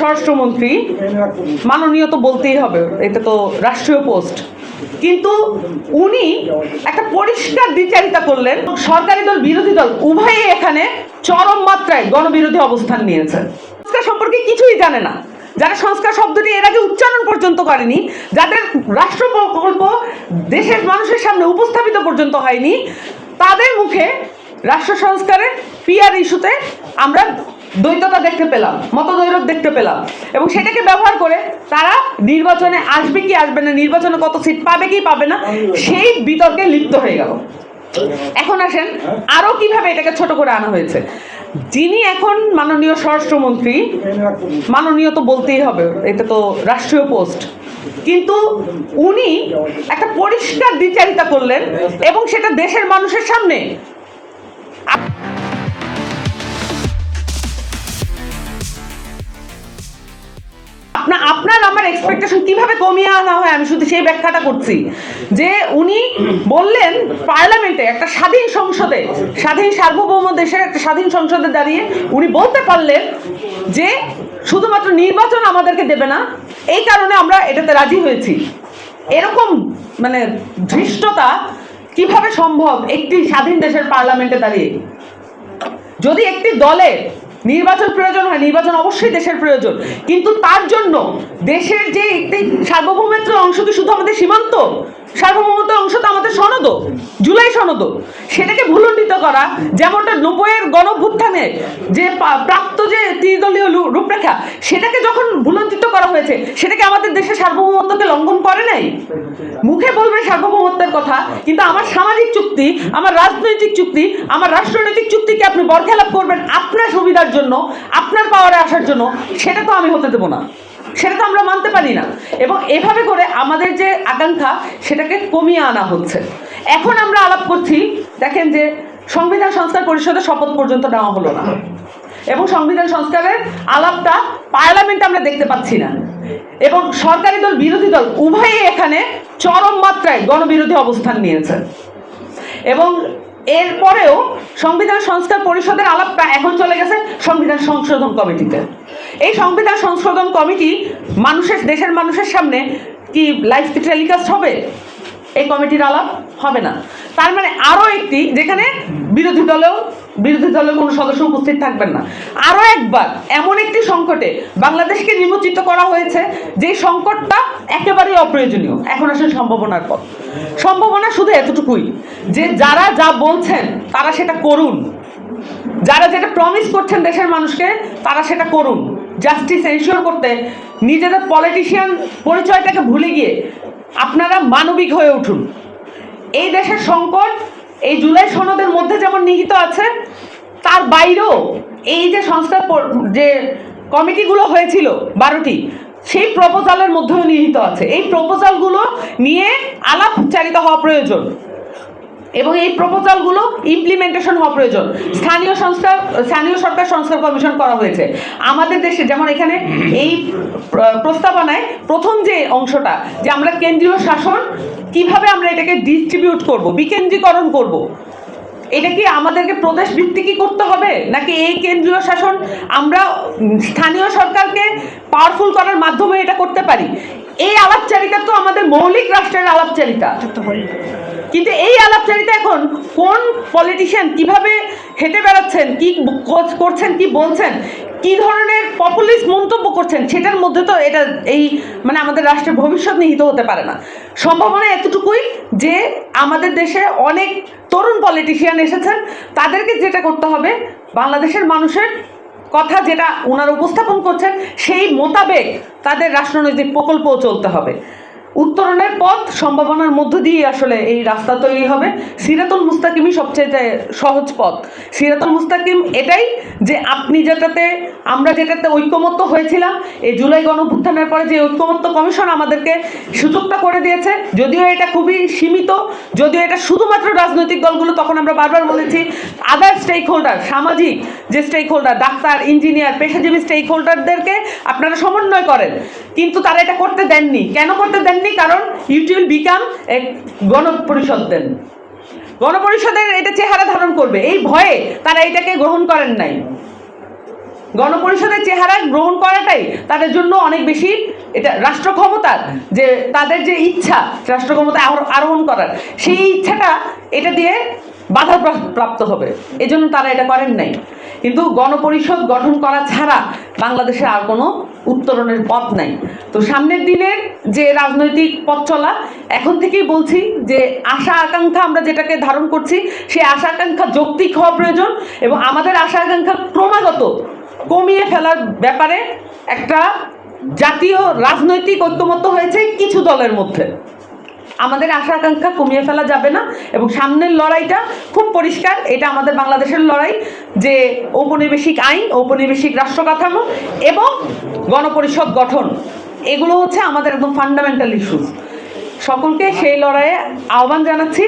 স্বরাষ্ট্রমন্ত্রী মাননীয় তো বলতেই হবে, এটা তো রাষ্ট্রীয় পোস্ট, কিন্তু উনি একটা পরিষ্কার দ্বিচারিতা করলেন। সরকারি দল বিরোধী দল উভয়ই এখানে চরম মাত্রায় গণবিরোধী অবস্থান নিয়েছে। সংস্কার সম্পর্কে কিছুই জানে না, যারা সংস্কার শব্দটি এর আগে উচ্চারণ পর্যন্ত করেনি, যাদের রাষ্ট্র প্রকল্প দেশের মানুষের সামনে উপস্থাপিত পর্যন্ত হয়নি, তাদের মুখে রাষ্ট্র সংস্কারের পিআর ইস্যুতে আমরা দ্বৈততা দেখতে পেলাম, মতদ্বৈরথ দেখতে পেলাম, এবং সেটাকে ব্যবহার করে তারা নির্বাচনে আসবে কি আসবে না, নির্বাচনে কত সিট পাবে কি পাবে না, সেই বিতর্কে লিপ্ত হয়ে গেল। এখন আসেন আরো কিভাবে এটাকে ছোট করে আনা হয়েছে। যিনি এখন মাননীয় স্বরাষ্ট্রমন্ত্রী, মাননীয় তো বলতেই হবে, এটা তো রাষ্ট্রীয় পোস্ট, কিন্তু উনি একটা পরিষ্কার দ্বিচারিতা করলেন এবং সেটা দেশের মানুষের সামনে। আপনার আমার এক্সপেকটেশন কিভাবে কমিয়ে আনা হয়, আমি শুধু সেই ব্যাখ্যাটা করছি যে উনি বললেন পার্লামেন্টে একটা স্বাধীন সংসদে, স্বাধীন সার্বভৌম দেশের একটা স্বাধীন সংসদে দাঁড়িয়ে উনি বলতে পারলেন যে শুধুমাত্র নির্বাচন আমাদেরকে দেবে না, এই কারণে আমরা এটাতে রাজি হয়েছি। এরকম মানে ধৃষ্টতা কিভাবে সম্ভব একটি স্বাধীন দেশের পার্লামেন্টে দাঁড়িয়ে? যদি একটি দলের নির্বাচন প্রয়োজন হয়, নির্বাচন অবশ্যই দেশের প্রয়োজন, কিন্তু তার জন্য দেশের যে একটি সার্বভৌমত্বের অংশ কি শুধু আমাদের সীমান্ত? সার্বভৌমত্বের অংশ তো আমাদের সনদ, জুলাই সনদ, সেটাকে ভুলণ্ডিত করা, যেমনটা 90-এর গণঅভ্যুত্থানে যে প্রাপ্ত যে ত্রিদলীয় রূপরেখা, সেটাকে যখন ভুলণ্ডিত করা হয়েছে, সেটাকে আমাদের দেশের সার্বভৌমত্বকে লঙ্ঘন করে নাই? মুখে বলবে সার্বভৌমত্বের কথা, কিন্তু আমার সামাজিক চুক্তি, আমার রাজনৈতিক চুক্তি, আমার রাষ্ট্রনৈতিক চুক্তিকে আপনি বরখেলাপ করবেন আপনার সুবিধার জন্য, আপনার পাওয়ারে আসার জন্য, সেটা তো আমি হতে দেবো না, সেটা তো আমরা মানতে পারি না। এবং এভাবে করে আমাদের যে আকাঙ্ক্ষা সেটাকে কমিয়ে আনা হচ্ছে। এখন আমরা আলাপ করছি, দেখেন যে সংবিধান সংস্কার পরিষদের শপথ পর্যন্ত নেওয়া হলো না, এবং সংবিধান সংস্কারের আলাপটা পার্লামেন্টে আমরা দেখতে পাচ্ছি না, এবং সরকারি দল বিরোধী দল উভয়ই এখানে চরম মাত্রায় গণবিরোধী অবস্থান নিয়েছে। এবং এরপরেও সংবিধান সংস্কার পরিষদের আলাপটা এখন চলে গেছে সংবিধান সংশোধন কমিটিতে। এই সংবিধান সংশোধন কমিটি দেশের মানুষের সামনে কি লাইভ টেলিকাস্ট হবে? এই কমিটির আলাপ হবে না। তার মানে আরও একটি, যেখানে বিরোধী দলের কোনো সদস্য উপস্থিত থাকবেন না, আরও একবার এমন একটি সংকটে বাংলাদেশকে নিমজ্জিত করা হয়েছে যে সংকটটা একেবারেই অপ্রয়োজনীয়। এখন আসলে সম্ভাবনার পথ, সম্ভাবনা শুধু এতটুকুই যে যারা যা বলছেন তারা সেটা করুন, যারা যেটা প্রমিস করছেন দেশের মানুষকে তারা সেটা করুন। জাস্টিস এনশিওর করতে নিজেদের পলিটিশিয়ান পরিচয়টাকে ভুলে গিয়ে আপনারা মানবিক হয়ে উঠুন। এই দেশের সংকট এই জুলাই সনদের মধ্যে যেমন নিহিত আছে, তার বাইরেও এই যে সংস্কার যে কমিটিগুলো হয়েছিল 12টি, সেই প্রপোজালের মধ্যেও নিহিত আছে। এই প্রপোজালগুলো নিয়ে আলাপচারিতা হওয়া প্রয়োজন, এবং এই প্রপোজালগুলো ইমপ্লিমেন্টেশন হওয়া প্রয়োজন। স্থানীয় সরকার সংস্কার কমিশন করা হয়েছে আমাদের দেশে। যেমন এখানে এই প্রস্তাবনায় প্রথম যে অংশটা, যে আমরা কেন্দ্রীয় শাসন কিভাবে আমরা এটাকে ডিস্ট্রিবিউট করব, বিকেন্দ্রীকরণ করব, এটা কি আমাদেরকে প্রদেশ ভিত্তিকই করতে হবে, নাকি এই কেন্দ্রীয় শাসন আমরা স্থানীয় সরকারকে পাওয়ারফুল করার মাধ্যমে এটা করতে পারি? এই আলাপচারিতা তো আমাদের মৌলিক রাষ্ট্রের আলাপচারিতা, কিন্তু এই আলাপচারিতা এখন কোন পলিটিশিয়ান কিভাবে হেঁটে বেড়াচ্ছেন, কি করছেন, কি বলছেন, কি ধরনের পপুলিস্ট মন্তব্য করছেন, সেটার মধ্যে তো এটা এই মানে আমাদের রাষ্ট্রের ভবিষ্যৎ নিহিত হতে পারে না। সম্ভাবনা এতটুকুই যে আমাদের দেশে অনেক তরুণ পলিটিশিয়ান এসেছেন, তাদেরকে যেটা করতে হবে, বাংলাদেশের মানুষের কথা যেটা ওনারা উপস্থাপন করছেন সেই মোতাবেক তাদের রাষ্ট্রনৈতিক প্রকল্পও চলতে হবে। উত্তরণের পথ সম্ভাবনার মধ্য দিয়ে আসলে এই রাস্তা তৈরি হবে। সিরাতুল মুস্তাকিমই সবচেয়ে সহজ পথ। সিরাতুল মুস্তাকিম এটাই যে আমরা যেটাতে ঐক্যমত্য হয়েছিলাম, এই জুলাই গণঅভ্যুত্থানের পরে যে ঐক্যমত্য কমিশন আমাদেরকে সুযোগটা করে দিয়েছে, যদিও এটা খুবই সীমিত, যদিও এটা শুধুমাত্র রাজনৈতিক দলগুলো, তখন আমরা বারবার বলেছি আদার স্টেক হোল্ডার, সামাজিক যে স্টেক হোল্ডার, ডাক্তার, ইঞ্জিনিয়ার, পেশাজীবী স্টেক হোল্ডারদেরকে আপনারা সমন্বয় করেন, কিন্তু তারা এটা করতে দেননি। কেন করতে দেননি? কারণ ইট উইল বিকাম এক গণপরিষদ দেন, গণপরিষদের এটা চেহারা ধারণ করবে, এই ভয়ে তারা এটাকে গ্রহণ করেন নাই। গণপরিষদের চেহারা গ্রহণ করাটাই তাদের জন্য অনেক বেশি এটা রাষ্ট্র ক্ষমতার যে তাদের যে ইচ্ছা রাষ্ট্র ক্ষমতা আরোহণ করার সেই ইচ্ছাটা এটা দিয়ে বাধা প্রাপ্ত হবে, এজন্য তারা এটা করেন নাই। কিন্তু গণপরিষদ গঠন করা ছাড়া বাংলাদেশে আর কোনো উত্তরণের পথ নাই। তো সামনের দিনের যে রাজনৈতিক পথ চলা, এখন থেকেই বলছি যে আশা আকাঙ্ক্ষা আমরা যেটাকে ধারণ করছি সেই আশা আকাঙ্ক্ষা যৌক্তিক হওয়া প্রয়োজন, এবং আমাদের আশা আকাঙ্ক্ষা ক্রমাগত কমিয়ে ফেলার ব্যাপারে একটা জাতীয় রাজনৈতিক ঐক্যমত্য হয়েছে কিছু দলের মধ্যে। আমাদের আশা আকাঙ্ক্ষা কমিয়ে ফেলা যাবে না, এবং সামনের লড়াইটা খুব পরিষ্কার, এটা আমাদের বাংলাদেশের লড়াই যে ঔপনিবেশিক আইন, ঔপনিবেশিক রাষ্ট্র কাঠামো এবং গণপরিষদ গঠন, এগুলো হচ্ছে আমাদের একদম ফান্ডামেন্টাল ইস্যুস। সকলকে সেই লড়াইয়ে আহ্বান জানাচ্ছি।